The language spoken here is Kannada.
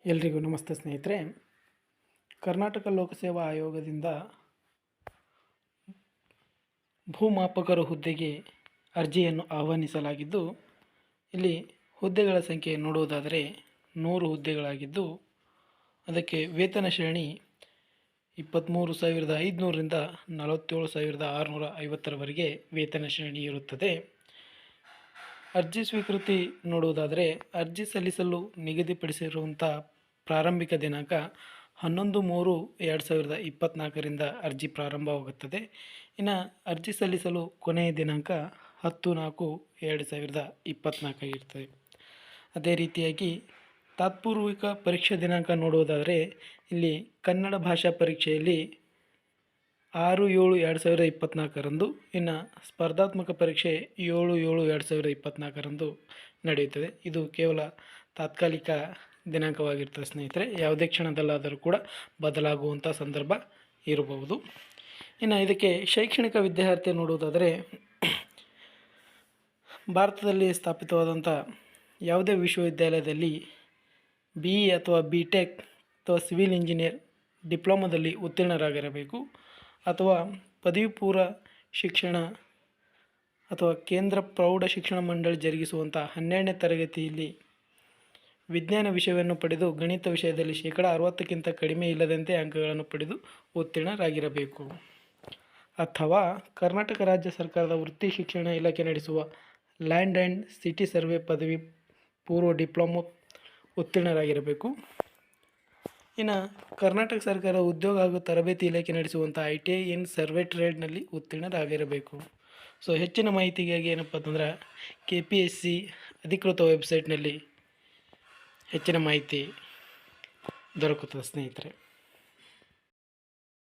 ಎಲ್ರಿಗೂ ನಮಸ್ತೆ ಸ್ನೇಹಿತರೆ. ಕರ್ನಾಟಕ ಲೋಕಸೇವಾ ಆಯೋಗದಿಂದ ಭೂಮಾಪಕರ ಹುದ್ದೆಗೆ ಅರ್ಜಿಯನ್ನು ಆಹ್ವಾನಿಸಲಾಗಿದ್ದು, ಇಲ್ಲಿ ಹುದ್ದೆಗಳ ಸಂಖ್ಯೆ ನೋಡುವುದಾದರೆ 100 ಹುದ್ದೆಗಳಾಗಿದ್ದು, ಅದಕ್ಕೆ ವೇತನ ಶ್ರೇಣಿ 23,500ರಿಂದ 47,650ರವರೆಗೆ ವೇತನ ಶ್ರೇಣಿ ಇರುತ್ತದೆ. ಅರ್ಜಿ ಸ್ವೀಕೃತಿ ನೋಡುವುದಾದರೆ, ಅರ್ಜಿ ಸಲ್ಲಿಸಲು ನಿಗದಿಪಡಿಸಿರುವಂಥ ಪ್ರಾರಂಭಿಕ ದಿನಾಂಕ 11/3/2024ರಿಂದ ಅರ್ಜಿ ಪ್ರಾರಂಭವಾಗುತ್ತದೆ. ಇನ್ನು ಅರ್ಜಿ ಸಲ್ಲಿಸಲು ಕೊನೆಯ ದಿನಾಂಕ 10/4/2024 ಇರ್ತದೆ. ಅದೇ ರೀತಿಯಾಗಿ ತಾತ್ಪೂರ್ವಿಕ ಪರೀಕ್ಷಾ ದಿನಾಂಕ ನೋಡುವುದಾದರೆ, ಇಲ್ಲಿ ಕನ್ನಡ ಭಾಷಾ ಪರೀಕ್ಷೆಯಲ್ಲಿ 6/7/2024ರಂದು, ಇನ್ನು ಸ್ಪರ್ಧಾತ್ಮಕ ಪರೀಕ್ಷೆ 7/7/2024ರಂದು ನಡೆಯುತ್ತದೆ. ಇದು ಕೇವಲ ತಾತ್ಕಾಲಿಕ ದಿನಾಂಕವಾಗಿರ್ತದೆ ಸ್ನೇಹಿತರೆ. ಯಾವುದೇ ಕ್ಷಣದಲ್ಲಾದರೂ ಕೂಡ ಬದಲಾಗುವಂಥ ಸಂದರ್ಭ ಇರಬಹುದು. ಇನ್ನು ಇದಕ್ಕೆ ಶೈಕ್ಷಣಿಕ ವಿದ್ಯಾರ್ಹತೆ ನೋಡುವುದಾದರೆ, ಭಾರತದಲ್ಲಿ ಸ್ಥಾಪಿತವಾದಂಥ ಯಾವುದೇ ವಿಶ್ವವಿದ್ಯಾಲಯದಲ್ಲಿ BE ಅಥವಾ BTech ಅಥವಾ ಸಿವಿಲ್ ಇಂಜಿನಿಯರ್ ಡಿಪ್ಲೊಮಾದಲ್ಲಿ ಉತ್ತೀರ್ಣರಾಗಿರಬೇಕು, ಅಥವಾ ಪದವಿ ಪೂರ್ವ ಶಿಕ್ಷಣ ಅಥವಾ ಕೇಂದ್ರ ಪ್ರೌಢ ಶಿಕ್ಷಣ ಮಂಡಳಿ ಜರುಗಿಸುವಂಥ 12ನೇ ತರಗತಿಯಲ್ಲಿ ವಿಜ್ಞಾನ ವಿಷಯವನ್ನು ಪಡೆದು ಗಣಿತ ವಿಷಯದಲ್ಲಿ 60%ಕ್ಕಿಂತ ಕಡಿಮೆ ಇಲ್ಲದಂತೆ ಅಂಕಗಳನ್ನು ಪಡೆದು ಉತ್ತೀರ್ಣರಾಗಿರಬೇಕು, ಅಥವಾ ಕರ್ನಾಟಕ ರಾಜ್ಯ ಸರ್ಕಾರದ ವೃತ್ತಿ ಶಿಕ್ಷಣ ಇಲಾಖೆ ನಡೆಸುವ ಲ್ಯಾಂಡ್ ಆ್ಯಂಡ್ ಸಿಟಿ ಸರ್ವೆ ಪದವಿ ಪೂರ್ವ ಡಿಪ್ಲೊಮಾ ಉತ್ತೀರ್ಣರಾಗಿರಬೇಕು. ಇನ್ನು ಕರ್ನಾಟಕ ಸರ್ಕಾರ ಉದ್ಯೋಗ ಹಾಗೂ ತರಬೇತಿ ಇಲಾಖೆ ನಡೆಸುವಂಥ ITI ಇನ್ ಸರ್ವೆ ಟ್ರೇಡ್ನಲ್ಲಿ ಉತ್ತೀರ್ಣರಾಗಿರಬೇಕು. ಸೊ ಹೆಚ್ಚಿನ ಮಾಹಿತಿಗಾಗಿ ಏನಪ್ಪ ಅಂತಂದ್ರೆ KPSC ಅಧಿಕೃತ ವೆಬ್ಸೈಟ್ನಲ್ಲಿ ಹೆಚ್ಚಿನ ಮಾಹಿತಿ ದೊರಕುತ್ತದೆ ಸ್ನೇಹಿತರೆ.